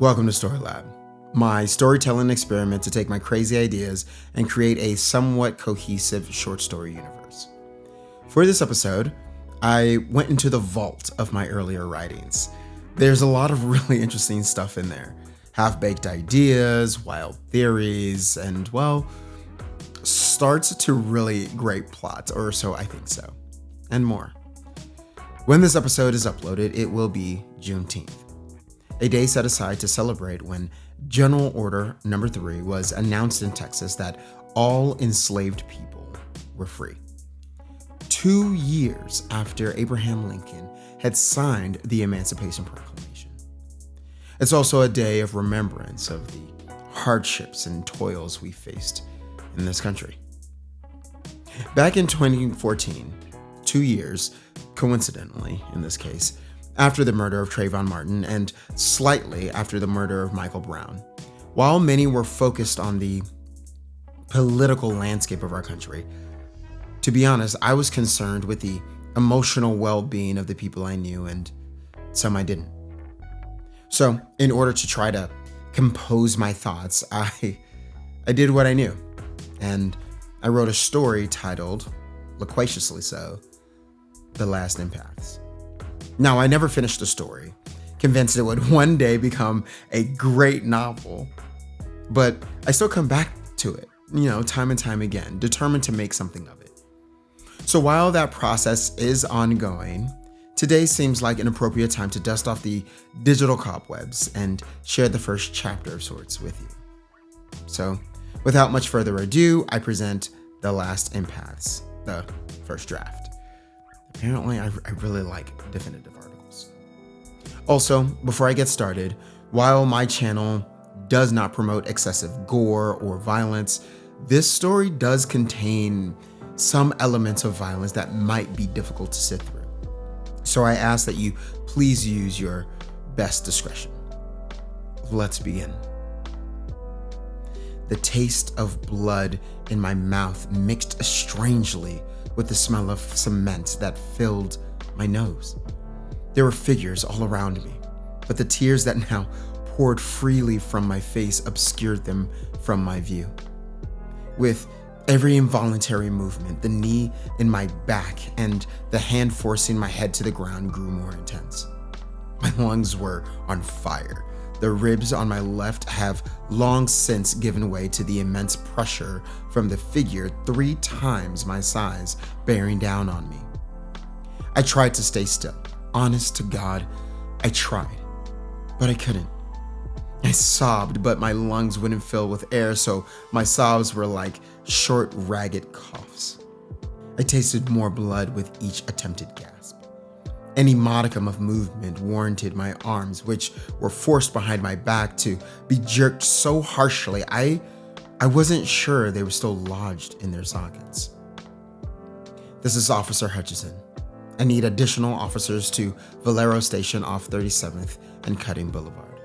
Welcome to StoryLab, my storytelling experiment to take my crazy ideas and create a somewhat cohesive short story universe. For this episode, I went into the vault of my earlier writings. There's a lot of really interesting stuff in there. Half-baked ideas, wild theories, and, well, starts to really great plots, or so I think so, and more. When this episode is uploaded, it will be Juneteenth, a day set aside to celebrate when General Order No. 3 was announced in Texas that all enslaved people were free. 2 years after Abraham Lincoln had signed the Emancipation Proclamation. It's also a day of remembrance of the hardships and toils we faced in this country. Back in 2014, 2 years, coincidentally in this case, after the murder of Trayvon Martin and slightly after the murder of Michael Brown, while many were focused on the political landscape of our country, to be honest, I was concerned with the emotional well-being of the people I knew and some I didn't. So, in order to try to compose my thoughts, I did what I knew, and I wrote a story titled, loquaciously so, The Last Empaths. Now, I never finished the story, convinced it would one day become a great novel, but I still come back to it, time and time again, determined to make something of it. So while that process is ongoing, today seems like an appropriate time to dust off the digital cobwebs and share the first chapter of sorts with you. So, without much further ado, I present The Last Empaths, the first draft. Apparently, I really like definitive articles. Also, before I get started, while my channel does not promote excessive gore or violence, this story does contain some elements of violence that might be difficult to sit through. So I ask that you please use your best discretion. Let's begin. The taste of blood in my mouth mixed strangely with the smell of cement that filled my nose. There were figures all around me, but the tears that now poured freely from my face obscured them from my view. With every involuntary movement, the knee in my back and the hand forcing my head to the ground grew more intense. My lungs were on fire. The ribs on my left have long since given way to the immense pressure from the figure 3 times my size bearing down on me. I tried to stay still. Honest to God, I tried, but I couldn't. I sobbed, but my lungs wouldn't fill with air, so my sobs were like short, ragged coughs. I tasted more blood with each attempted gasp. Any modicum of movement warranted my arms, which were forced behind my back, to be jerked so harshly I wasn't sure they were still lodged in their sockets. This is Officer Hutchison. I need additional officers to Valero Station off 37th and Cutting Boulevard.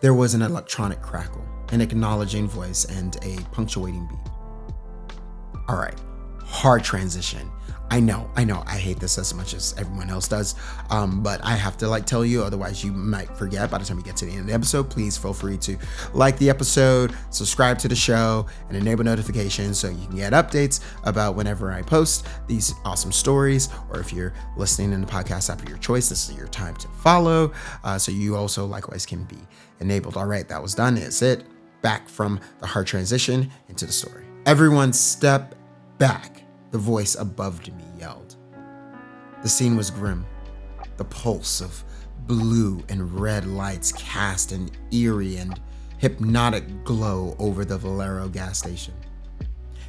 There was an electronic crackle, an acknowledging voice, and a punctuating beep. All right, hard transition. I know, I hate this as much as everyone else does, but I have to tell you, otherwise you might forget by the time you get to the end of the episode. Please feel free to like the episode, subscribe to the show, and enable notifications so you can get updates about whenever I post these awesome stories, or if you're listening in the podcast app of your choice, this is your time to follow, so you also likewise can be enabled. All right, that was done. It's it. Back from the hard transition into the story. Everyone step back. The voice above me yelled. The scene was grim. The pulse of blue and red lights cast an eerie and hypnotic glow over the Valero gas station.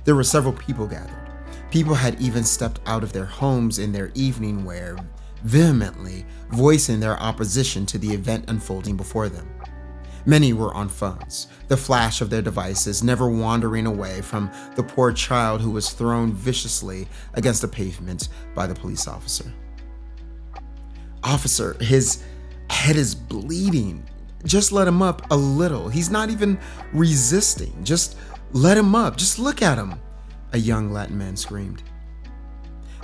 There were several people gathered. People had even stepped out of their homes in their evening wear, vehemently voicing their opposition to the event unfolding before them. Many were on phones, the flash of their devices never wandering away from the poor child who was thrown viciously against the pavement by the police officer. Officer, his head is bleeding. Just let him up a little. He's not even resisting. Just let him up. Just look at him, a young Latin man screamed.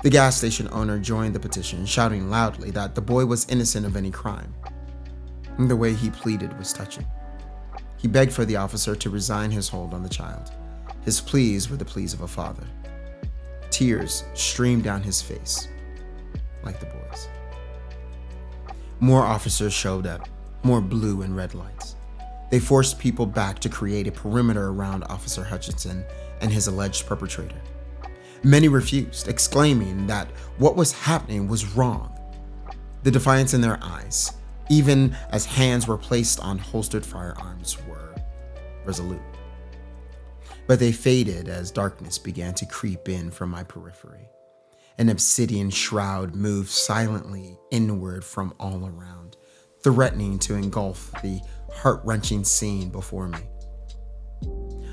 The gas station owner joined the petition, shouting loudly that the boy was innocent of any crime. The way he pleaded was touching. He begged for the officer to resign his hold on the child. His pleas were the pleas of a father. Tears streamed down his face, like the boys. More officers showed up, more blue and red lights. They forced people back to create a perimeter around Officer Hutchinson and his alleged perpetrator. Many refused, exclaiming that what was happening was wrong. The defiance in their eyes, even as hands were placed on holstered firearms, were resolute. But they faded as darkness began to creep in from my periphery. An obsidian shroud moved silently inward from all around, threatening to engulf the heart-wrenching scene before me.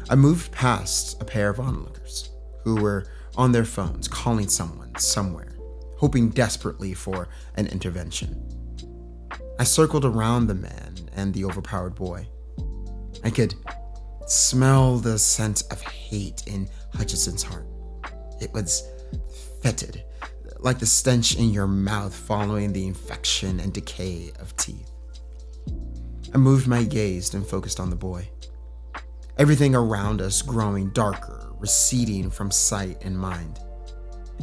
I moved past a pair of onlookers who were on their phones calling someone somewhere, hoping desperately for an intervention. I circled around the man and the overpowered boy. I could smell the scent of hate in Hutchinson's heart. It was fetid, like the stench in your mouth following the infection and decay of teeth. I moved my gaze and focused on the boy. Everything around us growing darker, receding from sight and mind.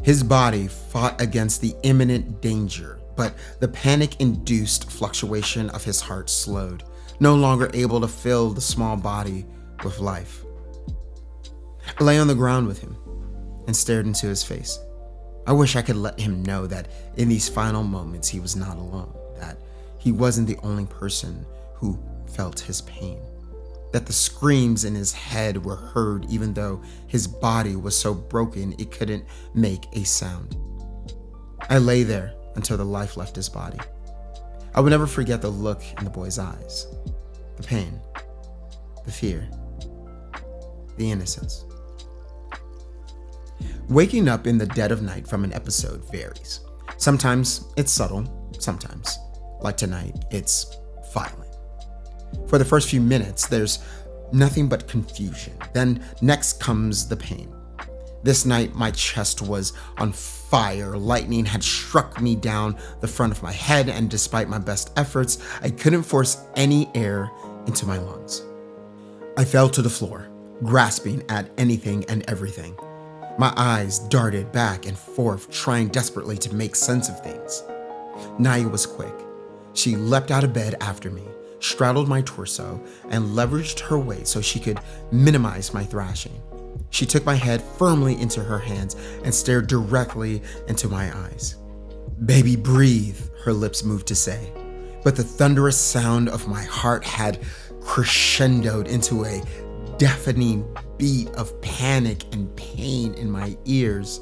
His body fought against the imminent danger, but the panic-induced fluctuation of his heart slowed, no longer able to fill the small body with life. I lay on the ground with him and stared into his face. I wish I could let him know that in these final moments he was not alone, that he wasn't the only person who felt his pain, that the screams in his head were heard even though his body was so broken it couldn't make a sound. I lay there until the life left his body. I will never forget the look in the boy's eyes, the pain, the fear, the innocence. Waking up in the dead of night from an episode varies. Sometimes it's subtle, sometimes, like tonight, it's violent. For the first few minutes, there's nothing but confusion. Then next comes the pain. This night, my chest was on fire. Lightning had struck me down the front of my head, and despite my best efforts, I couldn't force any air into my lungs. I fell to the floor, grasping at anything and everything. My eyes darted back and forth, trying desperately to make sense of things. Naya was quick. She leapt out of bed after me, straddled my torso, and leveraged her weight so she could minimize my thrashing. She took my head firmly into her hands and stared directly into my eyes. "Baby, breathe," her lips moved to say, but the thunderous sound of my heart had crescendoed into a deafening beat of panic and pain in my ears.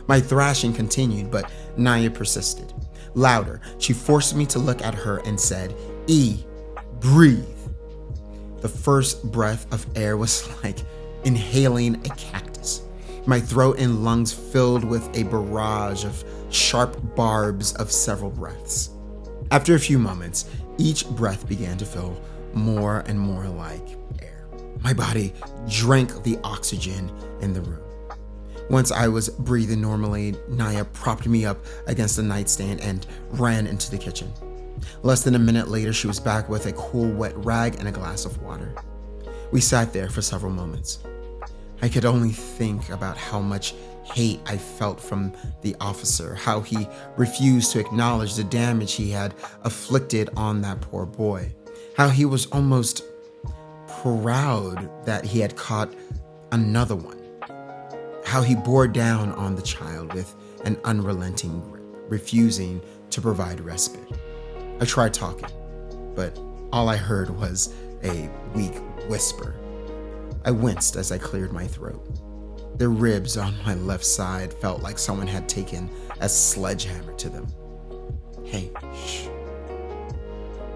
My thrashing continued, but Naya persisted. Louder, she forced me to look at her and said, "E, breathe." The first breath of air was like inhaling a cactus. My throat and lungs filled with a barrage of sharp barbs of several breaths. After a few moments, each breath began to feel more and more like air. My body drank the oxygen in the room. Once I was breathing normally, Naya propped me up against the nightstand and ran into the kitchen. Less than a minute later, she was back with a cool, wet rag and a glass of water. We sat there for several moments. I could only think about how much hate I felt from the officer, how he refused to acknowledge the damage he had afflicted on that poor boy, how he was almost proud that he had caught another one, how he bore down on the child with an unrelenting grip, refusing to provide respite. I tried talking, but all I heard was a weak whisper. I winced as I cleared my throat. The ribs on my left side felt like someone had taken a sledgehammer to them. "Hey, shh."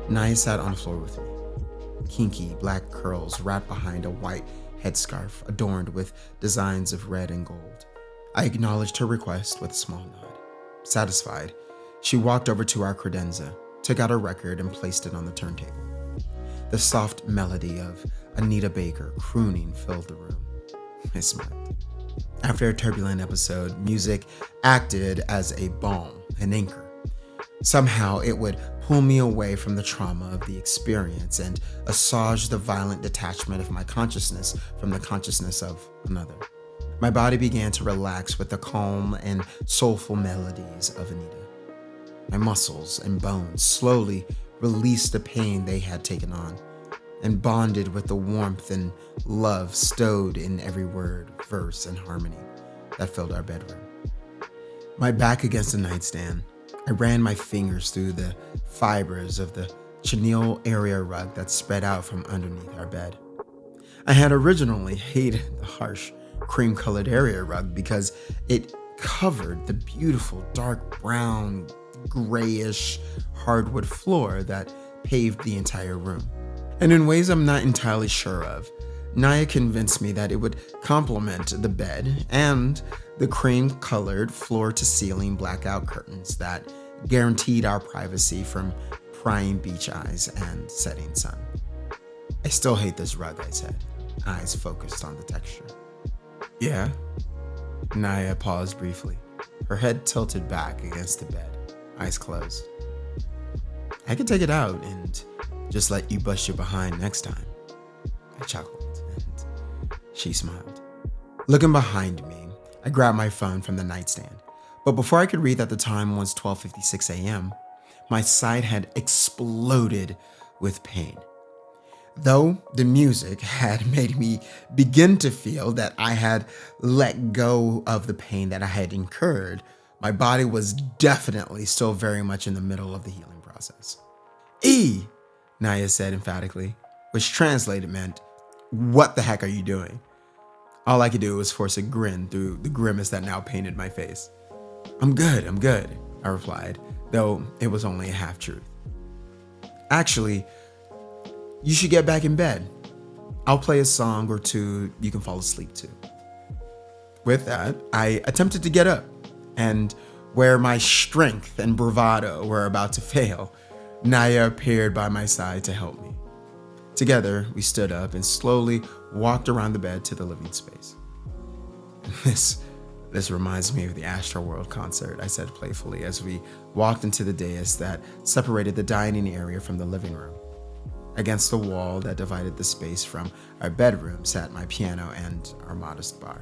Naya sat on the floor with me. Kinky black curls wrapped behind a white headscarf adorned with designs of red and gold. I acknowledged her request with a small nod. Satisfied, she walked over to our credenza, took out a record, and placed it on the turntable. The soft melody of Anita Baker crooning filled the room. I smiled. After a turbulent episode, music acted as a balm, an anchor. Somehow it would pull me away from the trauma of the experience and assuage the violent detachment of my consciousness from the consciousness of another. My body began to relax with the calm and soulful melodies of Anita. My muscles and bones slowly released the pain they had taken on and bonded with the warmth and love stowed in every word, verse, and harmony that filled our bedroom. My back against the nightstand, I ran my fingers through the fibers of the chenille area rug that spread out from underneath our bed. I had originally hated the harsh, cream-colored area rug because it covered the beautiful dark brown, grayish hardwood floor that paved the entire room. And in ways I'm not entirely sure of, Naya convinced me that it would complement the bed and the cream-colored floor-to-ceiling blackout curtains that guaranteed our privacy from prying beach eyes and setting sun. I still hate this rug, I said, eyes focused on the texture. Yeah? Naya paused briefly, her head tilted back against the bed, eyes closed. I could take it out and just let you bust your behind next time. I chuckled, and she smiled. Looking behind me, I grabbed my phone from the nightstand, but before I could read that the time was 12:56 a.m., my side had exploded with pain. Though the music had made me begin to feel that I had let go of the pain that I had incurred, my body was definitely still very much in the middle of the healing process. E, Naya said emphatically, which translated meant, "What the heck are you doing?" All I could do was force a grin through the grimace that now painted my face. I'm good, I replied, though it was only a half-truth. Actually, you should get back in bed. I'll play a song or two you can fall asleep to. With that, I attempted to get up, and where my strength and bravado were about to fail, Naya appeared by my side to help me. Together, we stood up and slowly walked around the bed to the living space. This reminds me of the Astroworld concert, I said playfully as we walked into the dais that separated the dining area from the living room. Against the wall that divided the space from our bedroom sat my piano and our modest bar.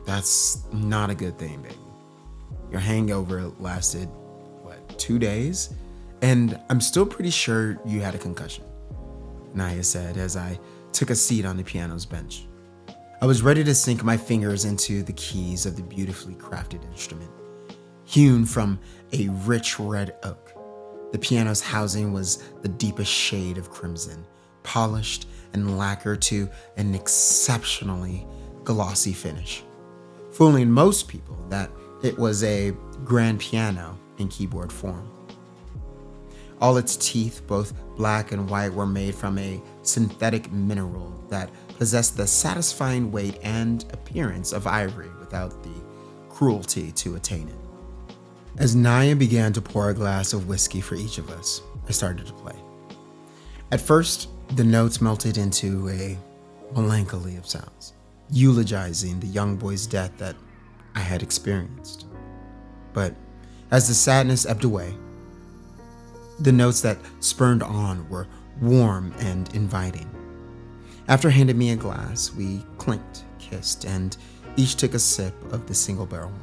That's not a good thing, baby. Your hangover lasted, 2 days? And I'm still pretty sure you had a concussion, Naya said as I took a seat on the piano's bench. I was ready to sink my fingers into the keys of the beautifully crafted instrument. Hewn from a rich red oak, the piano's housing was the deepest shade of crimson, polished and lacquered to an exceptionally glossy finish, fooling most people that it was a grand piano in keyboard form. All its teeth, both black and white, were made from a synthetic mineral that possessed the satisfying weight and appearance of ivory without the cruelty to attain it. As Naya began to pour a glass of whiskey for each of us, I started to play. At first, the notes melted into a melancholy of sounds, eulogizing the young boy's death that I had experienced. But as the sadness ebbed away, the notes that spurned on were warm and inviting. After handing me a glass, we clinked, kissed, and each took a sip of the single barrel wine.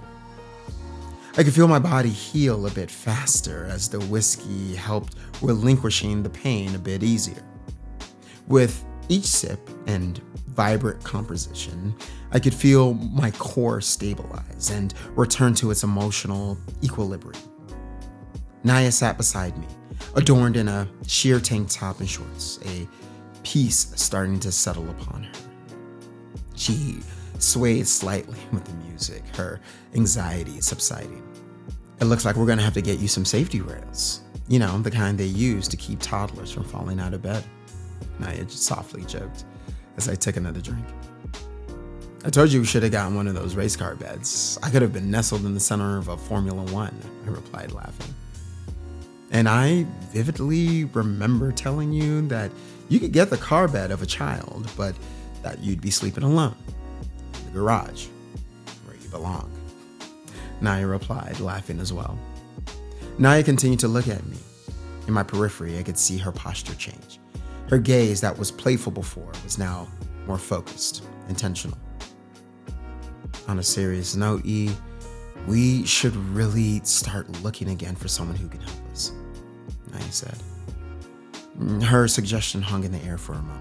I could feel my body heal a bit faster as the whiskey helped relinquishing the pain a bit easier. With each sip and vibrant composition, I could feel my core stabilize and return to its emotional equilibrium. Naya sat beside me, adorned in a sheer tank top and shorts, a peace starting to settle upon her. She swayed slightly with the music, her anxiety subsiding. It looks like we're gonna have to get you some safety rails. You know, the kind they use to keep toddlers from falling out of bed. Naya just softly joked as I took another drink. I told you we should have gotten one of those race car beds. I could have been nestled in the center of a Formula One, I replied, laughing. And I vividly remember telling you that you could get the car bed of a child, but that you'd be sleeping alone in the garage where you belong, Naya replied, laughing as well. Naya continued to look at me. In my periphery, I could see her posture change. Her gaze that was playful before was now more focused, intentional. On a serious note, E, we should really start looking again for someone who can help us, Naya said. Her suggestion hung in the air for a moment.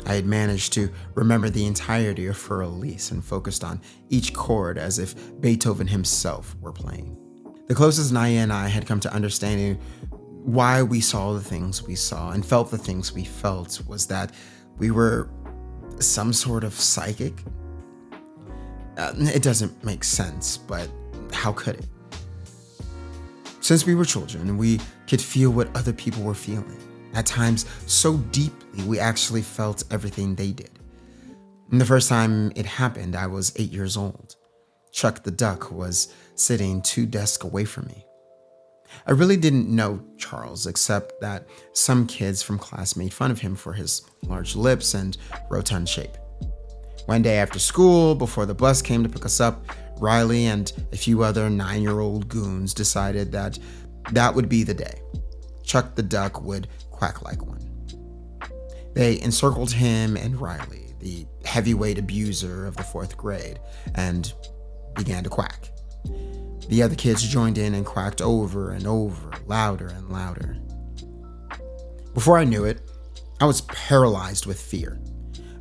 I had managed to remember the entirety of her release and focused on each chord as if Beethoven himself were playing. The closest Naya and I had come to understanding why we saw the things we saw and felt the things we felt was that we were some sort of psychic. It doesn't make sense, but how could it? Since we were children, we could feel what other people were feeling. At times, so deeply, we actually felt everything they did. And the first time it happened, I was 8 years old. Chuck the duck was sitting 2 desks away from me. I really didn't know Charles, except that some kids from class made fun of him for his large lips and rotund shape. One day after school, before the bus came to pick us up, Riley and a few other 9-year-old goons decided that that would be the day. Chuck the duck would quack like one. They encircled him and Riley, the heavyweight abuser of the 4th grade, and began to quack. The other kids joined in and quacked over and over, louder and louder. Before I knew it, I was paralyzed with fear.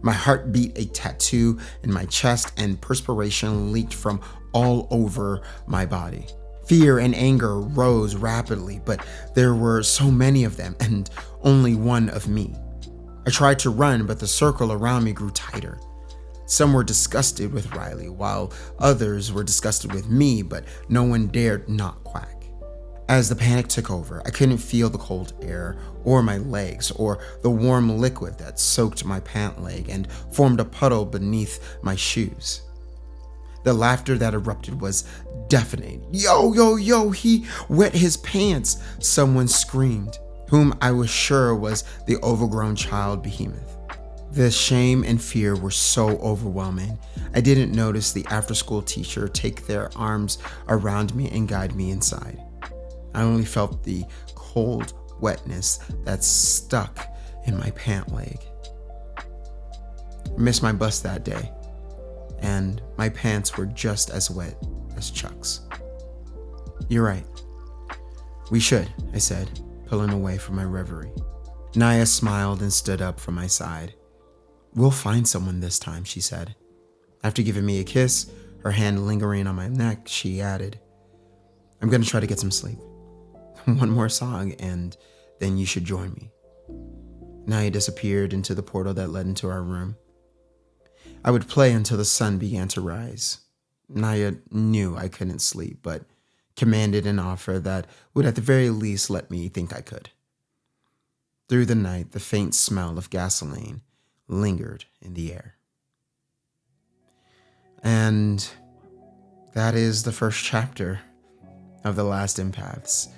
My heart beat a tattoo in my chest and perspiration leaked from all over my body. Fear and anger rose rapidly, but there were so many of them and only one of me. I tried to run, but the circle around me grew tighter. Some were disgusted with Riley, while others were disgusted with me, but no one dared not quack. As the panic took over, I couldn't feel the cold air or my legs or the warm liquid that soaked my pant leg and formed a puddle beneath my shoes. The laughter that erupted was deafening. Yo, yo, yo, he wet his pants, someone screamed, whom I was sure was the overgrown child behemoth. The shame and fear were so overwhelming, I didn't notice the after-school teacher take their arms around me and guide me inside. I only felt the cold wetness that stuck in my pant leg. I missed my bus that day, and my pants were just as wet as Chuck's. You're right. We should, I said, pulling away from my reverie. Naya smiled and stood up from my side. We'll find someone this time, she said. After giving me a kiss, her hand lingering on my neck, she added, I'm going to try to get some sleep. One more song, and then you should join me. Naya disappeared into the portal that led into our room. I would play until the sun began to rise. Naya knew I couldn't sleep, but commanded an offer that would at the very least let me think I could. Through the night, the faint smell of gasoline lingered in the air. And that is the first chapter of The Last Empaths.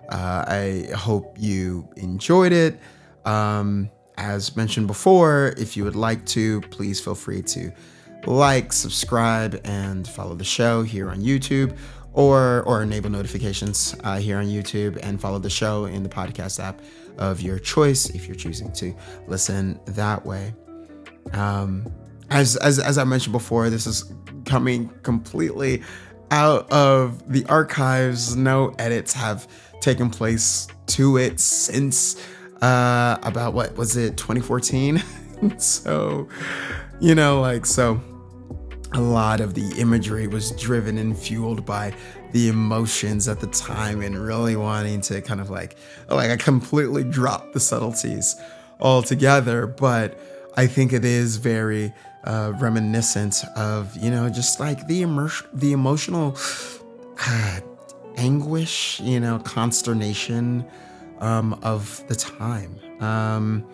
I hope you enjoyed it. As mentioned before, if you would like to, please feel free to like, subscribe, and follow the show here on YouTube, or enable notifications here on YouTube, and follow the show in the podcast app of your choice if you're choosing to listen that way. As I mentioned before, this is coming completely out of the archives. No edits have taken place to it since about, what was it, 2014? So, so a lot of the imagery was driven and fueled by the emotions at the time and really wanting to kind of like I completely dropped the subtleties altogether. But I think it is very reminiscent of, just like the emotional anguish, consternation of the time.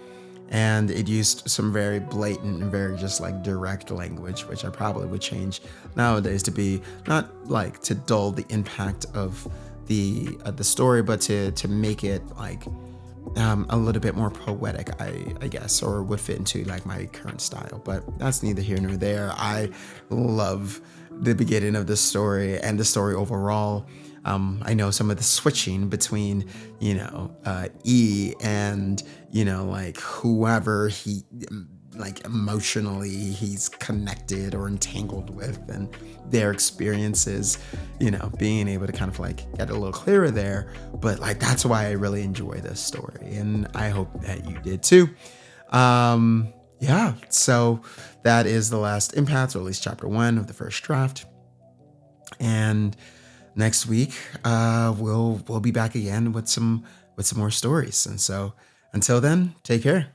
And it used some very blatant and very just like direct language, which I probably would change nowadays to be not like to dull the impact of the story, but to make it like a little bit more poetic, I guess, or would fit into like my current style. But that's neither here nor there. I love the beginning of the story and the story overall. I know some of the switching between, E and, like whoever he, like emotionally he's connected or entangled with, and their experiences, being able to kind of like get a little clearer there. But like, that's why I really enjoy this story. And I hope that you did too. Yeah. So that is The Last Empaths, or at least chapter 1 of the first draft. And next week, we'll be back again with some more stories. And so until then, take care.